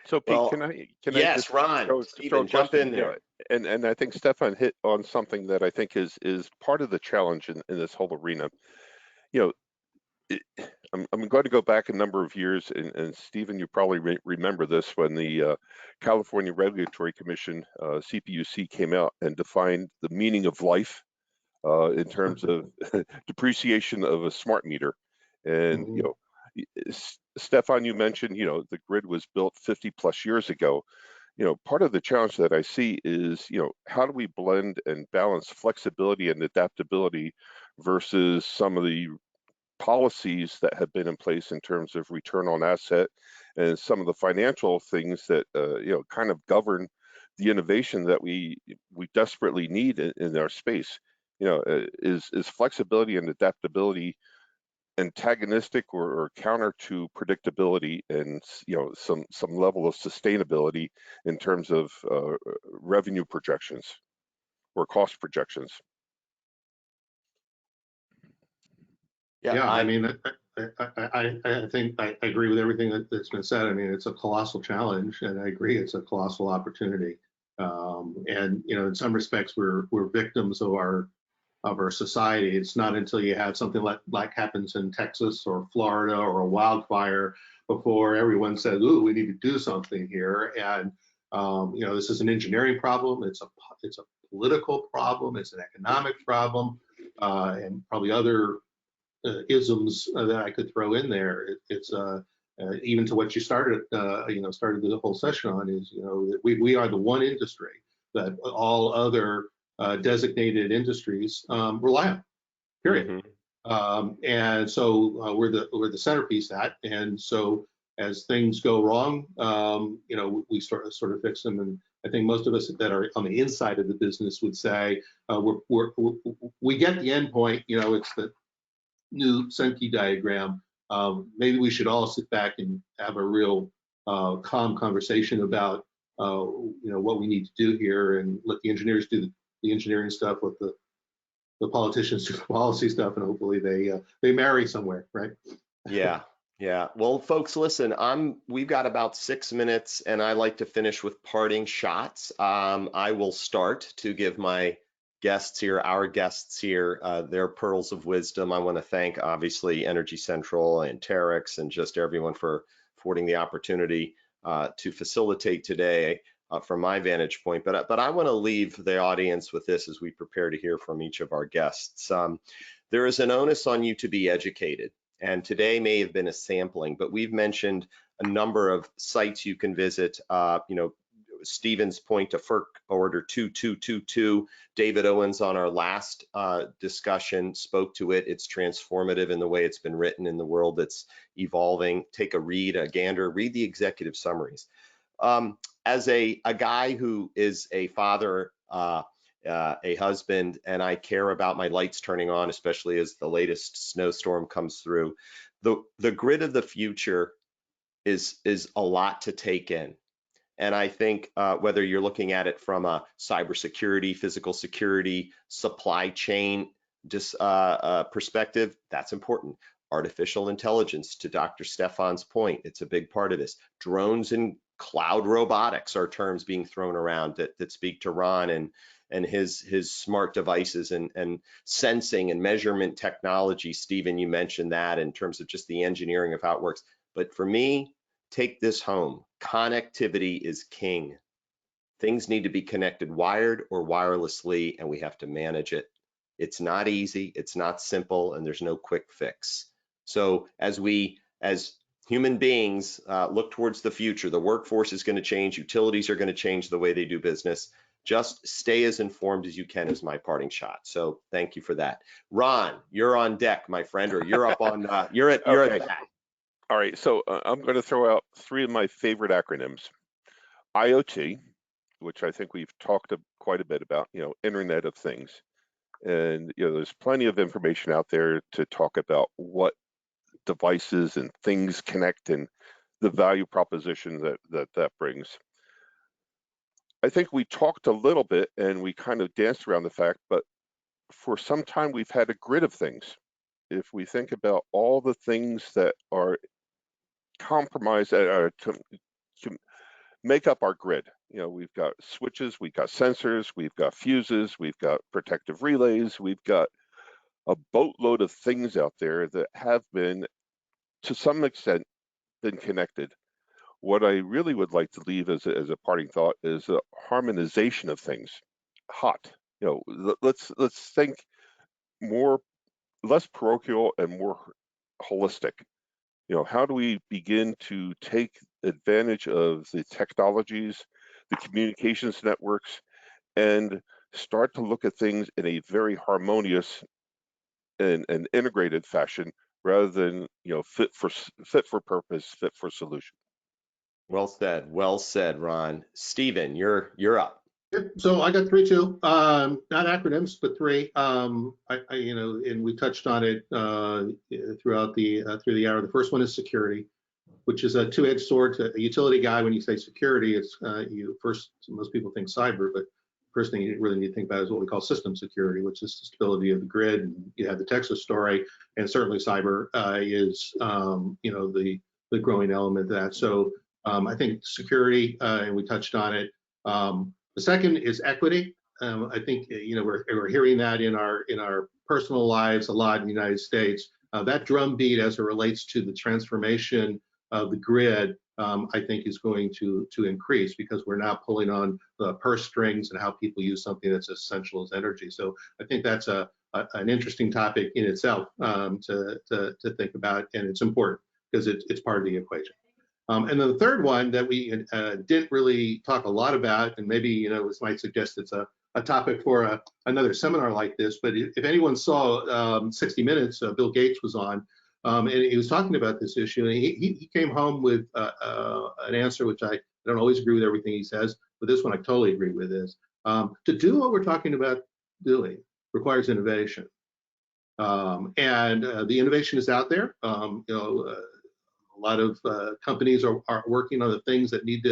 So Pete, Well, can I yes, just Ron, throw a Stephen, jump question? in there. And I think Stefan hit on something that I think is part of the challenge in this whole arena. You know, I'm going to go back a number of years, and Stephen, you probably remember this when the California Regulatory Commission, CPUC, came out and defined the meaning of life in terms of depreciation of a smart meter. And you know, Stefan, you mentioned, you know, the grid was built 50 plus years ago. You know, part of the challenge that I see is, you know, how do we blend and balance flexibility and adaptability versus some of the policies that have been in place in terms of return on asset and some of the financial things that you know, kind of govern the innovation that we desperately need in our space. You know, is flexibility and adaptability antagonistic or counter to predictability and, you know, some level of sustainability in terms of revenue projections or cost projections? Yeah, I mean, I think I agree with everything that's been said. I mean, it's a colossal challenge, and I agree it's a colossal opportunity. And you know, in some respects, we're victims of our society. It's not until you have something like happens in Texas or Florida or a wildfire before everyone says, "Ooh, we need to do something here." And you know, this is an engineering problem. It's a political problem. It's an economic problem, and probably other isms that I could throw in there. It's even to what you started, you know, started the whole session on is, you know, that we are the one industry that all other designated industries rely on. Period. And so we're the centerpiece of that. And so as things go wrong, you know, we sort of fix them. And I think most of us that are on the inside of the business would say we get the end point. You know, it's the new Sankey diagram. Maybe we should all sit back and have a real calm conversation about you know, what we need to do here, and let the engineers do the engineering stuff, let the politicians do the policy stuff, and hopefully they marry somewhere, right? Yeah. Yeah. Well, folks, listen, we've got about 6 minutes, and I like to finish with parting shots. I will start to give my guests here, our guests here, their pearls of wisdom. I want to thank, obviously, Energy Central and Anterix and just everyone for affording the opportunity to facilitate today from my vantage point. But I want to leave the audience with this as we prepare to hear from each of our guests. There is an onus on you to be educated. And today may have been a sampling, but we've mentioned a number of sites you can visit. You know, Stephen's point to FERC Order 2222. David Owens on our last discussion spoke to it. It's transformative in the way it's been written in the world that's evolving. Take a read, a gander, read the executive summaries. As a guy who is a father, a husband, and I care about my lights turning on, especially as the latest snowstorm comes through. The grid of the future is a lot to take in. And I think whether you're looking at it from a cybersecurity, physical security, supply chain perspective, that's important. Artificial intelligence, to Dr. Stefan's point, it's a big part of this. Drones and cloud robotics are terms being thrown around that speak to Ron and his smart devices and sensing and measurement technology. Stephen, you mentioned that in terms of just the engineering of how it works. But for me, take this home. Connectivity is king. Things need to be connected wired or wirelessly, and we have to manage it. It's not easy, it's not simple, and there's no quick fix. So as human beings look towards the future, the workforce is going to change, utilities are going to change the way they do business. Just stay as informed as you can is my parting shot. So thank you for that. Ron, you're on deck, my friend, or you're up on, you're at that. All right, so I'm going to throw out three of my favorite acronyms. IoT, which I think we've talked quite a bit about, Internet of Things. And, there's plenty of information out there to talk about what devices and things connect and the value proposition that brings. I think we talked a little bit and we kind of danced around the fact, but for some time we've had a grid of things. If we think about all the things that are compromised, to make up our grid, we've got switches, we've got sensors, we've got fuses, we've got protective relays, we've got a boatload of things out there that have been, to some extent, been connected. What I really would like to leave as a parting thought is a harmonization of things. Hot, let's think less parochial and more holistic. How do we begin to take advantage of the technologies, the communications networks, and start to look at things in a very harmonious and integrated fashion, rather than fit for purpose, fit for solution. Well said, Ron. Stephen, you're up. So I got three too, not acronyms, but three. And we touched on it throughout through the hour. The first one is security, which is a two-edged sword. To a utility guy, when you say security, it's most people think cyber, but first thing you really need to think about is what we call system security, which is the stability of the grid. And you had the Texas story, and certainly cyber is the growing element of that. So I think security, and we touched on it. The second is equity. I think we're hearing that in our personal lives a lot in the United States. That drumbeat as it relates to the transformation of the grid, I think is going to increase, because we're now pulling on the purse strings and how people use something that's as essential as energy. So I think that's an interesting topic in itself to think about, and it's important because it's part of the equation. And then the third one that we didn't really talk a lot about, and maybe this might suggest it's a topic for another seminar like this, but if anyone saw 60 Minutes, Bill Gates was on, and he was talking about this issue, and he came home with an answer which I don't always agree with everything he says, but this one I totally agree with, is to do what we're talking about doing requires innovation. And the innovation is out there. A lot of companies are working on the things that need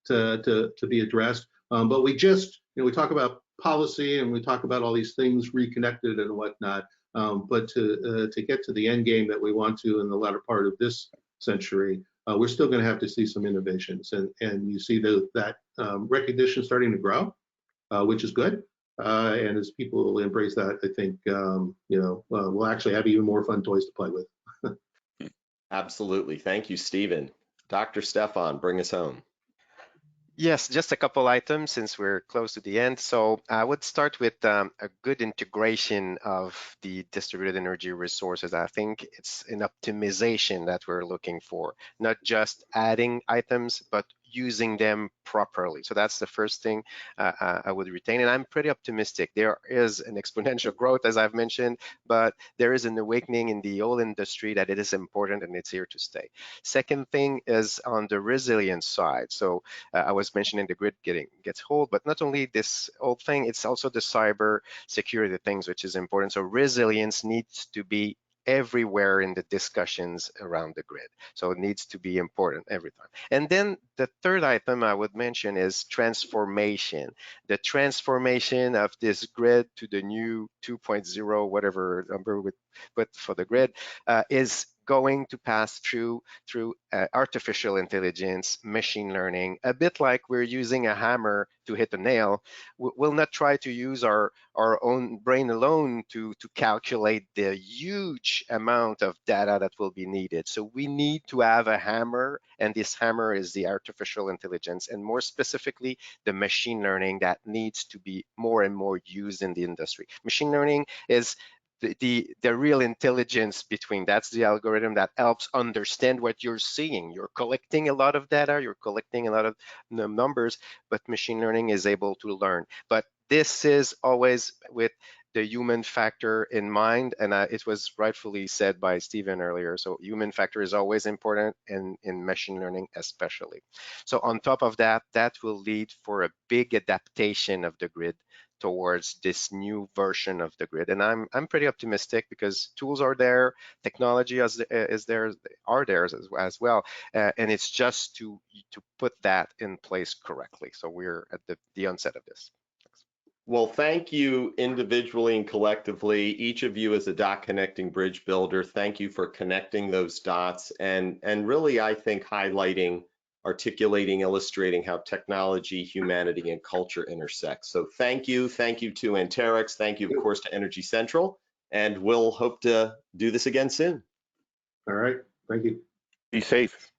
to be addressed. But we talk about policy and we talk about all these things reconnected and whatnot. But to get to the end game that we want to in the latter part of this century, we're still going to have to see some innovations. And you see that recognition starting to grow, which is good. And as people embrace that, I think we'll actually have even more fun toys to play with. Absolutely. Thank you, Stephen. Dr. Stefan, bring us home. Yes, just a couple items since we're close to the end. So I would start with a good integration of the distributed energy resources. I think it's an optimization that we're looking for, not just adding items, but using them properly. So that's the first thing I would retain. And I'm pretty optimistic. There is an exponential growth, as I've mentioned, but there is an awakening in the oil industry that it is important and it's here to stay. Second thing is on the resilience side. So I was mentioning the grid gets old, but not only this old thing, it's also the cyber security things, which is important. So resilience needs to be everywhere in the discussions around the grid. So it needs to be important every time. And then the third item I would mention is transformation. The transformation of this grid to the new 2.0, whatever number we put for the grid, is going to pass through artificial intelligence, machine learning, a bit like we're using a hammer to hit a nail. We'll not try to use our own brain alone to calculate the huge amount of data that will be needed. So we need to have a hammer, and this hammer is the artificial intelligence, and more specifically, the machine learning that needs to be more and more used in the industry. Machine learning is the real intelligence between, that's the algorithm that helps understand what you're seeing. You're collecting a lot of data, you're collecting a lot of numbers, but machine learning is able to learn. But this is always with the human factor in mind, and it was rightfully said by Stephen earlier. So human factor is always important, and in machine learning especially. So on top of that, that will lead for a big adaptation of the grid towards this new version of the grid. And I'm pretty optimistic because tools are there, technology are there as well, and it's just to put that in place correctly. So we're at the onset of this. Well, thank you individually and collectively. Each of you is a dot connecting bridge builder. Thank you for connecting those dots and really, I think, highlighting, articulating, illustrating how technology, humanity, and culture intersect. So thank you to Anterix. Thank you, of course, to Energy Central, and we'll hope to do this again soon. All right, thank you. Be safe.